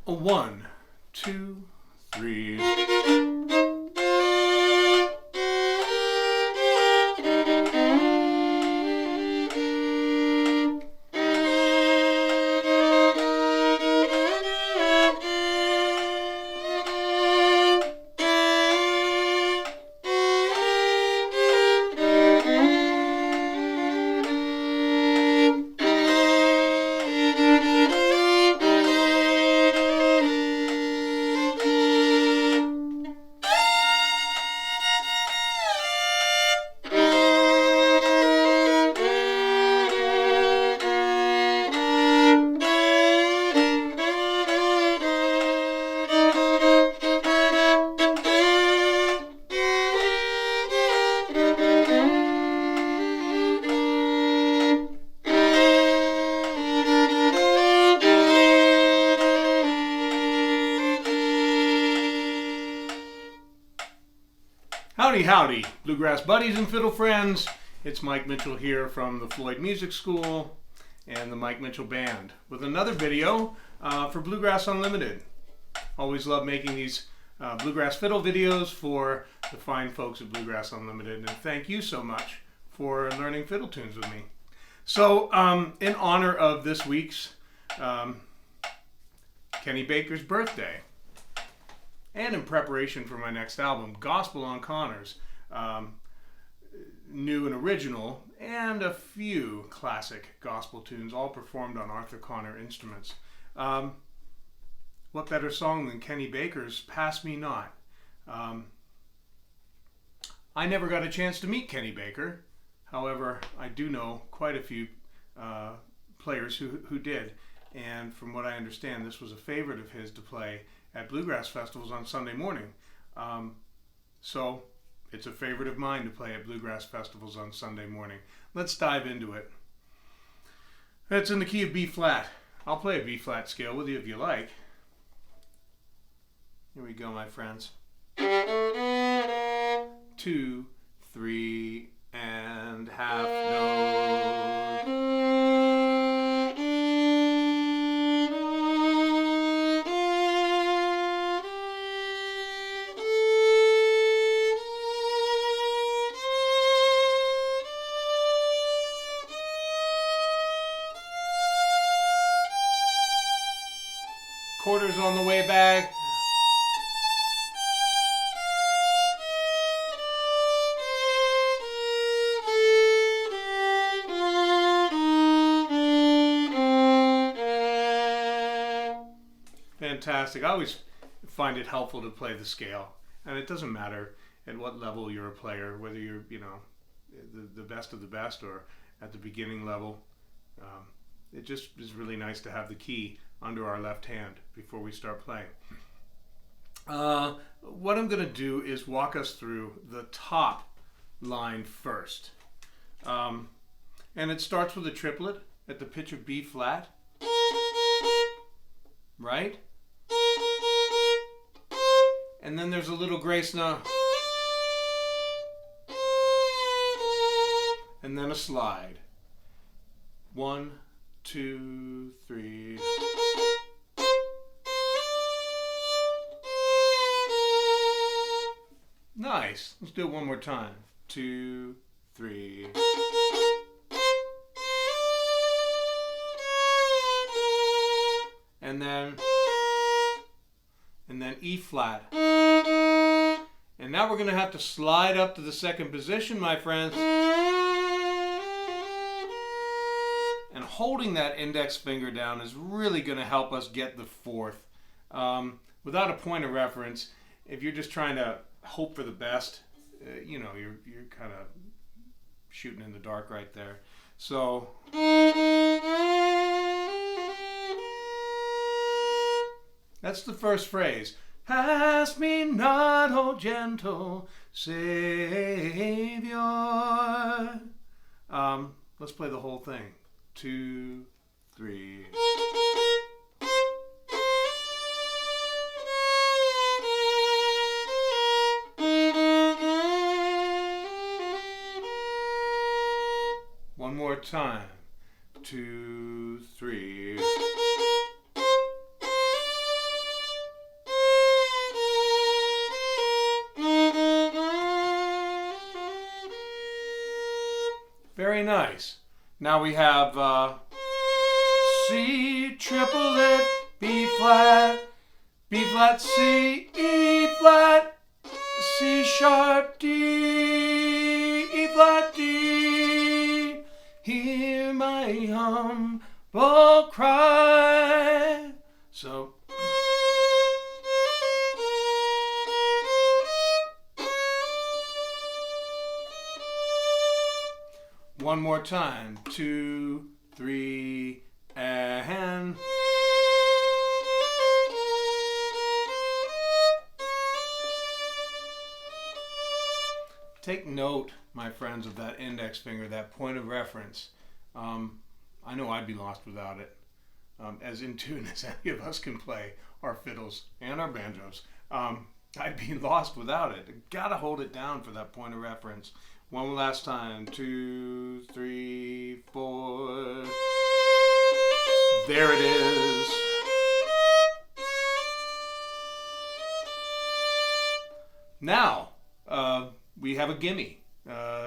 A 1, 2, 3. Howdy, howdy, bluegrass buddies and fiddle friends. It's Mike Mitchell here from the Floyd Music School and the Mike Mitchell Band with another video for Bluegrass Unlimited. Always love making these bluegrass fiddle videos for the fine folks at Bluegrass Unlimited, and thank you so much for learning fiddle tunes with me. So, in honor of this week's Kenny Baker's birthday, and in preparation for my next album, Gospel on Connors, new and original, and a few classic gospel tunes, all performed on Arthur Connor instruments. What better song than Kenny Baker's Pass Me Not? I never got a chance to meet Kenny Baker. However, I do know quite a few players who did. And from what I understand, this was a favorite of his to play at bluegrass festivals on Sunday morning. So it's a favorite of mine to play at bluegrass festivals on Sunday morning. Let's dive into it. It's in the key of B flat. I'll play a B flat scale with you if you like. Here we go, my friends. 2, 3, and half note. Quarters on the way back. Fantastic. I always find it helpful to play the scale, and it doesn't matter at what level you're a player, whether you're, the best of the best or at the beginning level. It just is really nice to have the key under our left hand before we start playing. What I'm going to do is walk us through the top line first. And it starts with a triplet at the pitch of B flat. Right? And then there's a little grace note. And then a slide. 1, 2, 3. Nice. Let's do it one more time. 2, 3. And then E flat. And now we're going to have to slide up to the second position, my friends. And holding that index finger down is really going to help us get the fourth. Without a point of reference, if you're just trying to hope for the best, you're kind of shooting in the dark right there. So that's the first phrase. Pass me not, O gentle Savior. Let's play the whole thing. 2, 3. One more time. 2, 3. Very nice. Now we have C triplet, B flat, B flat, C, E flat, C sharp, D, E flat, D. Hear my humble cry. So. One more time. 2, 3, and. Take note, my friends, of that index finger, that point of reference. I know I'd be lost without it. As in tune as any of us can play our fiddles and our banjos. I'd be lost without it. Gotta hold it down for that point of reference. One last time. 2, 3, 4. There it is. Now, we have a gimme.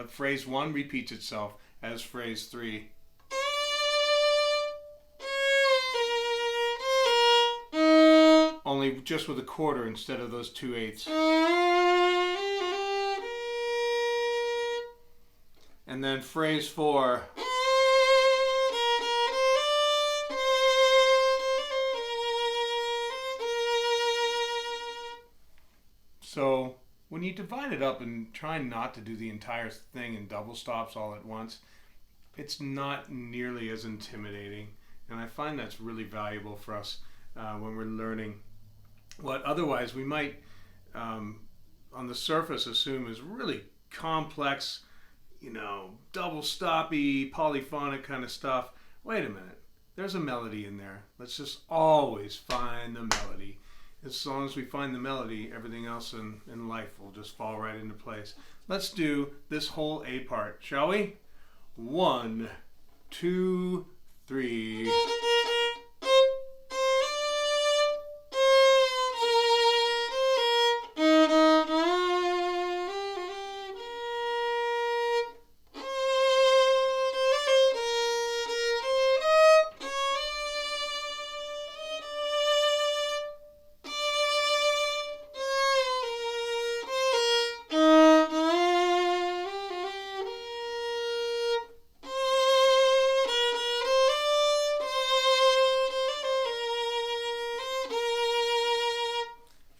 Phrase 1 repeats itself as phrase 3. Only just with a quarter instead of those 2/8. And then phrase 4. So when you divide it up and try not to do the entire thing in double stops all at once, it's not nearly as intimidating. And I find that's really valuable for us when we're learning what otherwise we might, on the surface, assume is really complex, double stoppy, polyphonic kind of stuff. Wait a minute. There's a melody in there. Let's just always find the melody. As long as we find the melody, everything else in life will just fall right into place. Let's do this whole A part, shall we? 1, 2, 3.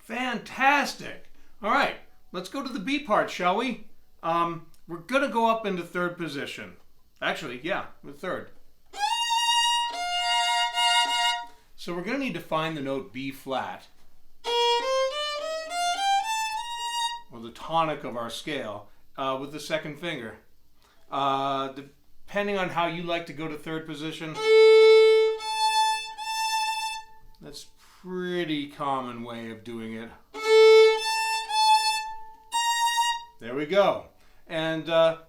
Fantastic. All right, let's go to the B part, shall we? We're going to go up into third position. Actually, yeah, the third. So we're going to need to find the note B flat, or the tonic of our scale, with the second finger. Depending on how you like to go to third position, that's a pretty common way of doing it. There we go. And gotta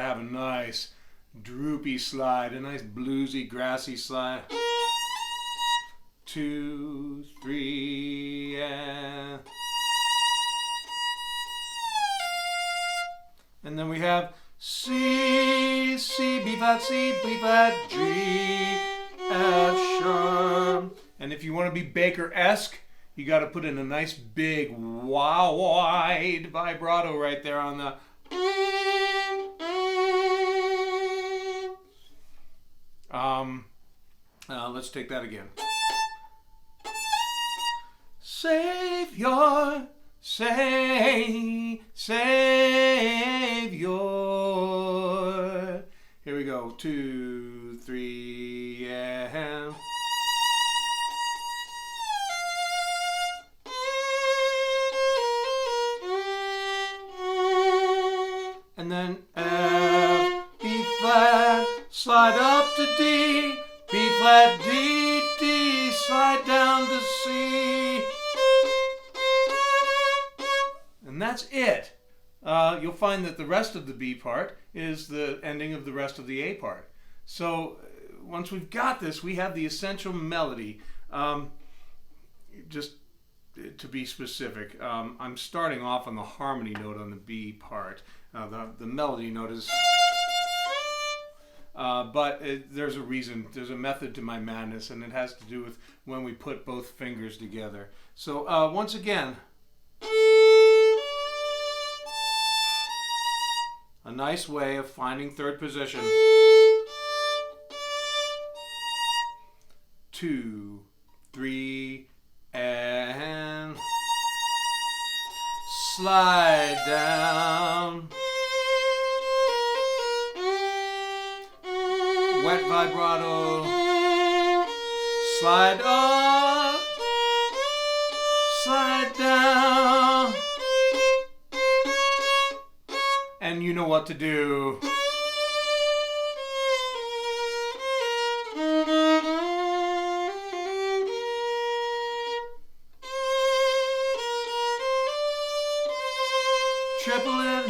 have a nice droopy slide, a nice bluesy, grassy slide. 2, 3, and then we have C, C, B flat, C, B flat, G, F sharp. And if you want to be Baker-esque, you got to put in a nice big wide vibrato right there on the. Let's take that again. Savior, Savior. Here we go. 2, 3, and. And then F, B flat, slide up to D, B flat, D, D, slide down to C. And that's it. You'll find that the rest of the B part is the ending of the rest of the A part. So once we've got this, we have the essential melody. Just to be specific, I'm starting off on the harmony note on the B part. The melody note is, but there's a reason, there's a method to my madness, and it has to do with when we put both fingers together. So once again, a nice way of finding third position. 2, 3, and slide down. Wet vibrato. Slide up. Slide down. And you know what to do. Triplet.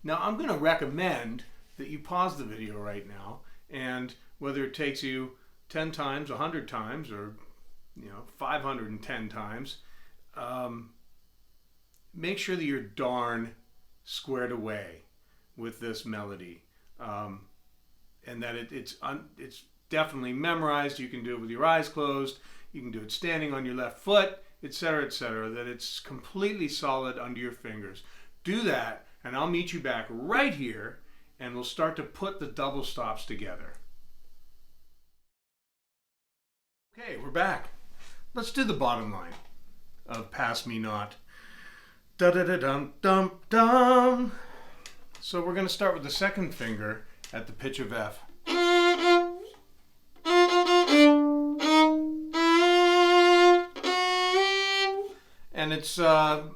Now I'm going to recommend that you pause the video right now, and whether it takes you 10 times, 100 times, or 510 times, make sure that you're darn squared away with this melody, and that it's definitely memorized. You can do it with your eyes closed. You can do it standing on your left foot, etc., etc., that it's completely solid under your fingers. Do that, and I'll meet you back right here, and we'll start to put the double stops together. Okay, we're back. Let's do the bottom line of Pass Me Not. Da-da-da-dum-dum-dum. So we're going to start with the second finger at the pitch of F. And it's double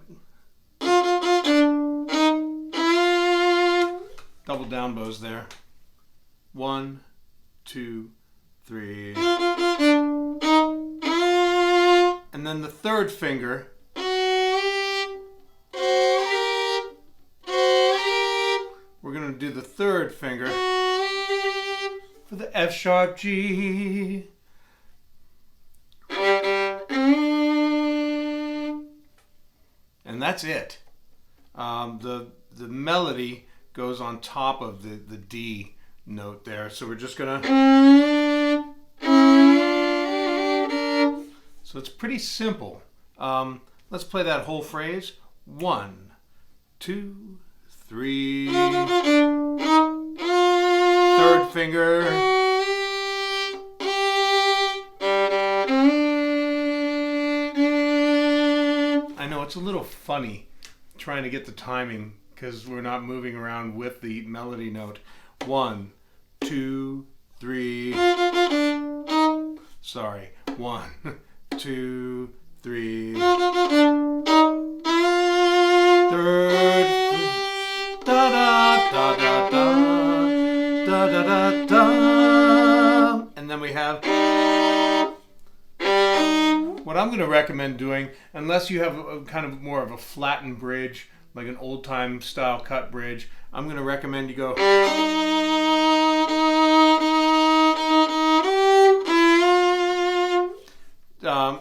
down bows there. 1, 2, 3. And then the third finger, we're going to do the third finger for the F sharp G. And that's it. The melody goes on top of the D note there. So we're just gonna. So it's pretty simple. Let's play that whole phrase. 1, 2, 3. Third finger. I know it's a little funny trying to get the timing because we're not moving around with the melody note. 1, 2, 3. Sorry. 1, 2, 3. Third. Da da da da da da da da da. And then we have. What I'm going to recommend doing, unless you have a kind of more of a flattened bridge, like an old-time style cut bridge, I'm going to recommend you go.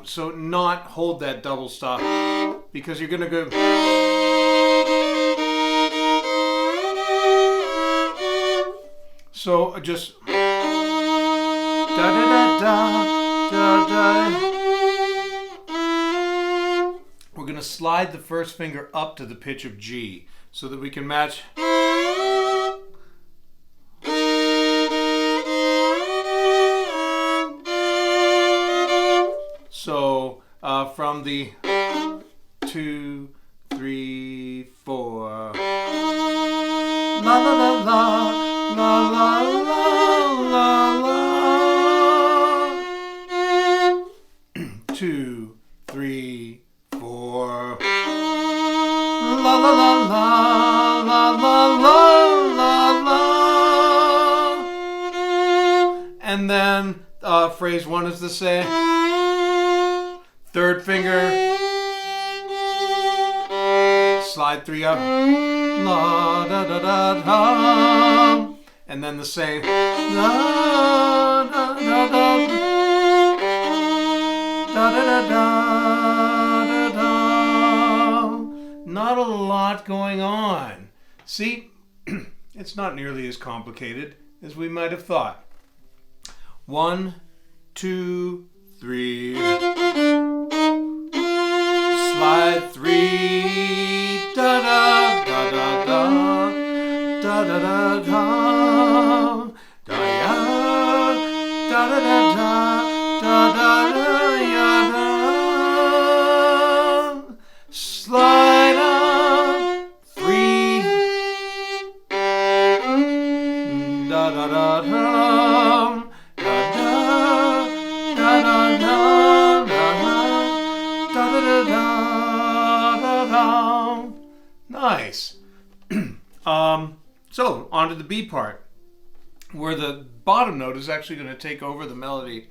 So not hold that double stop, because you're going to go. So just. Da da da da da da. We're going to slide the first finger up to the pitch of G so that we can match. So from the 2, 3, 4. La la la la la la la la la. 2, 3, 4. La la la la la la la la la. And then phrase 1 is the same. Third finger. Slide 3 up. La da da da da. And then the same. La da da da. da da da da da da. Not a lot going on. See, it's not nearly as complicated as we might have thought. 1, 2, 3. Slide 3. Da da da da da. Da da da da. Da ya. Da da da da. Da da da ya da. Slide up 3. Da da da da. Da da da da da. Da da da da da da. Nice. So on to the B part, where the bottom note is actually going to take over the melody.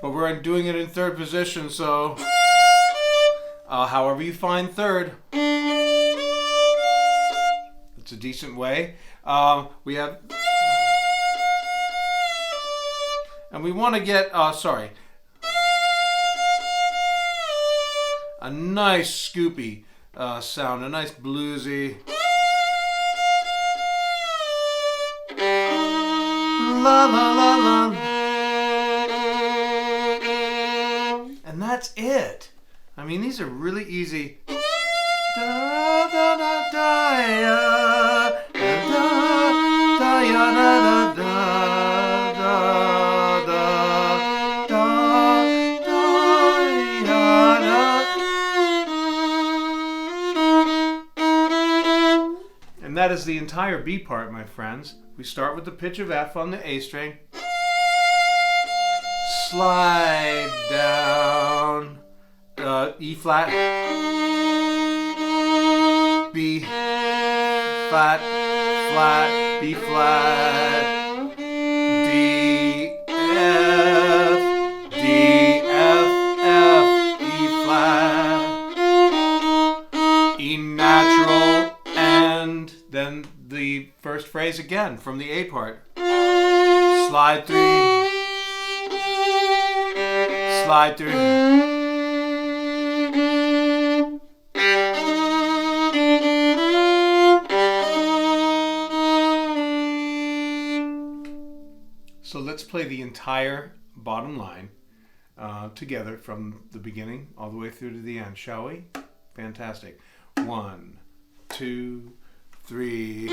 But we're doing it in third position, so however you find third, it's a decent way. We have, and we want to get, a nice scoopy sound, a nice bluesy. La la la la. And that's it. I mean, these are really easy. Da da da da ya. Da da ya da da da da da da ya da. And that is the entire B part, my friends. We start with the pitch of F on the A string. Slide down. E flat. B flat, flat, B flat. D, F, D, F, F, E flat. E natural, and then the first phrase again from the A part. Slide 3. Slide 3. So let's play the entire bottom line together from the beginning all the way through to the end, shall we? Fantastic. 1, 2, 3.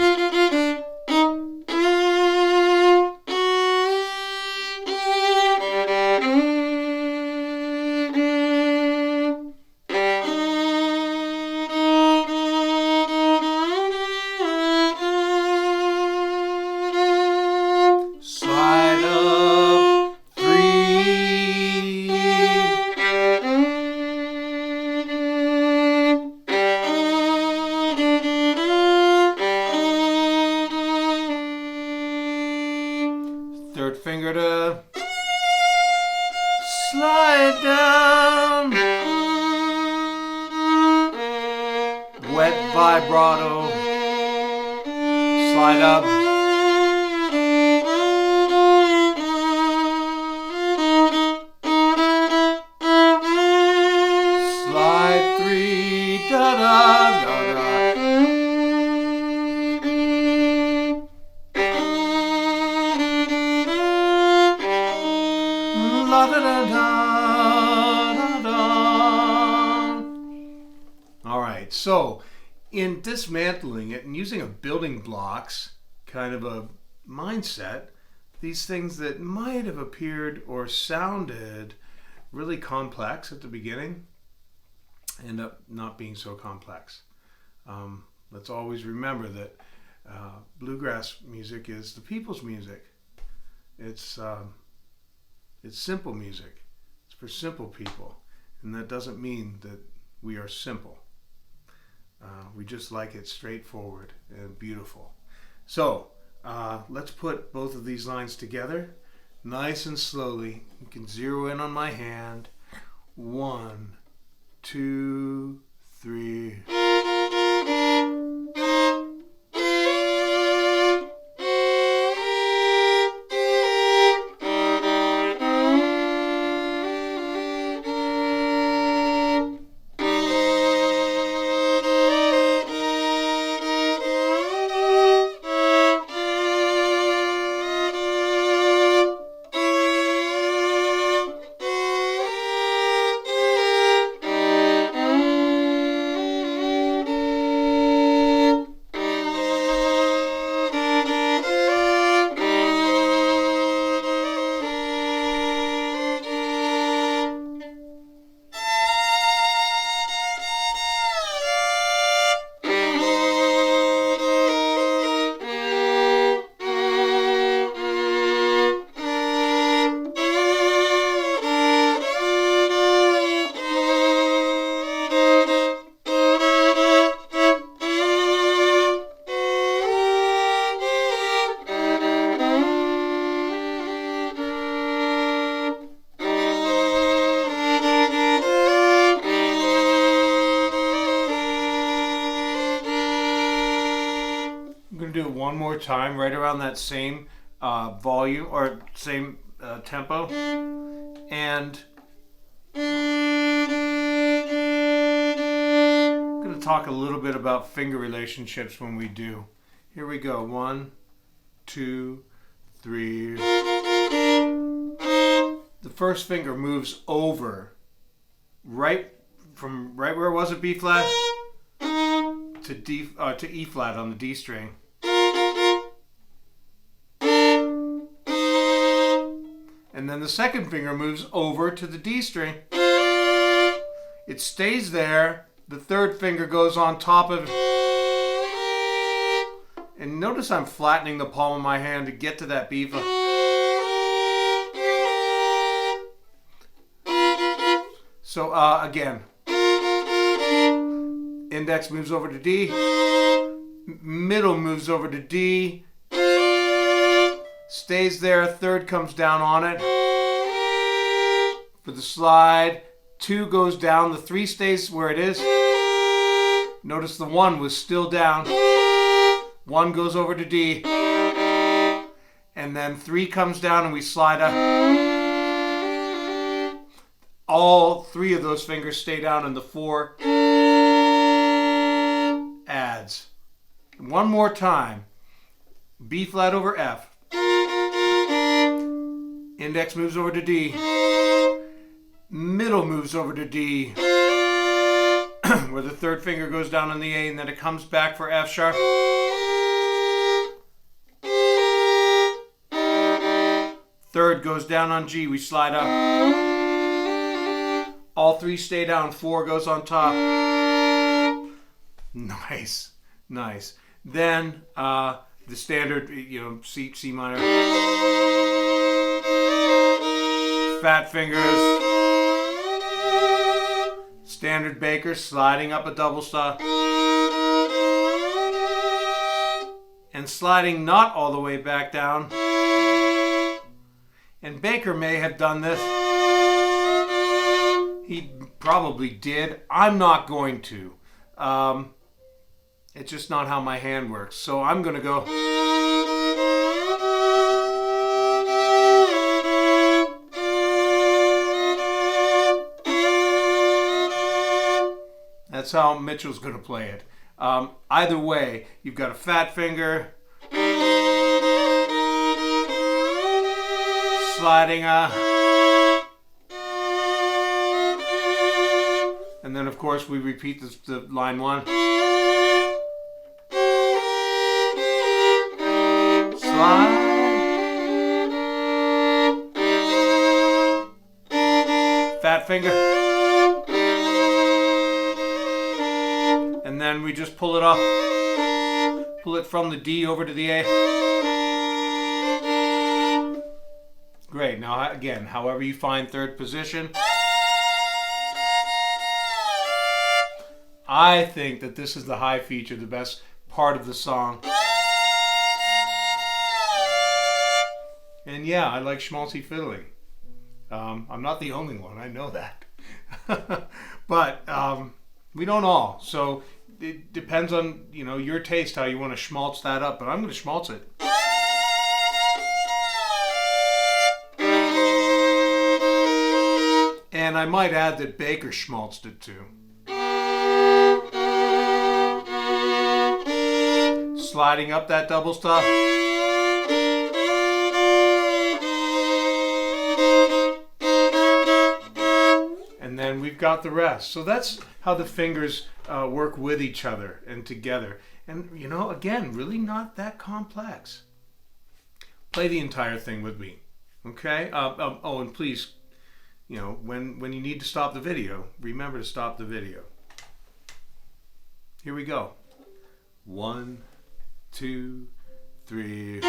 Third finger to slide down. Wet vibrato. Slide up. Slide 3. Da da da da. Da, da, da, da, da. All right, so in dismantling it and using a building blocks kind of a mindset, these things that might have appeared or sounded really complex at the beginning end up not being so complex. Let's always remember that bluegrass music is the people's music. It's simple music. It's for simple people. And that doesn't mean that we are simple. We just like it straightforward and beautiful. So let's put both of these lines together nice and slowly. You can zero in on my hand. 1, 2, 3. I'm going to do it one more time, right around that same volume or same tempo. And I'm going to talk a little bit about finger relationships when we do. Here we go. 1, 2, 3. The first finger moves over, right where it was at B flat to E flat on the D string. And then the second finger moves over to the D string. It stays there. The third finger goes on top of it. And notice I'm flattening the palm of my hand to get to that B flat. So again, index moves over to D, middle moves over to D, stays there, third comes down on it for the slide, 2 goes down, the 3 stays where it is. Notice the 1 was still down, 1 goes over to D, and then 3 comes down and we slide up. All 3 of those fingers stay down and the 4 adds. One more time. B flat over F. Index moves over to D. Middle moves over to D. Where the third finger goes down on the A and then it comes back for F sharp. Third goes down on G. We slide up. All 3 stay down. 4 goes on top. Nice, nice. Then the standard, C minor. Fat fingers. Standard Baker, sliding up a double stop. And sliding not all the way back down. And Baker may have done this. He probably did. I'm not going to. It's just not how my hand works. So I'm going to go. That's how Mitchell's going to play it. Either way, you've got a fat finger, sliding and then of course we repeat the line 1. Slide. Fat finger. And then we just pull it off. Pull it from the D over to the A. Great. Now again, however you find third position. I think that this is the high feature, the best part of the song. And yeah, I like schmaltzy fiddling. I'm not the only one, I know that. But we don't all. So it depends on your taste how you want to schmaltz that up. But I'm going to schmaltz it. And I might add that Baker schmaltzed it too. Sliding up that double stop. And then we've got the rest. So that's how the fingers work with each other and together. And again, really not that complex. Play the entire thing with me. Okay? Oh, and please, when you need to stop the video, remember to stop the video. Here we go. 1, 2, 3.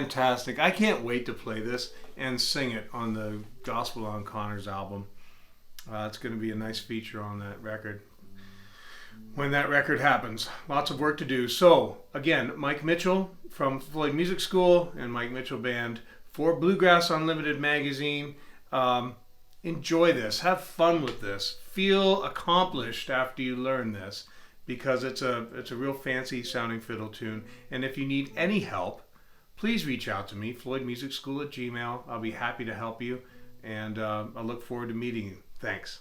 fantastic. I can't wait to play this and sing it on the Gospel on Connors album. It's going to be a nice feature on that record when that record happens. Lots of work to do. So, again, Mike Mitchell from Floyd Music School and Mike Mitchell Band for Bluegrass Unlimited magazine. Enjoy this. Have fun with this. Feel accomplished after you learn this, because it's a real fancy sounding fiddle tune. And if you need any help, please reach out to me, floydmusicschool@gmail.com. I'll be happy to help you, and I look forward to meeting you. Thanks.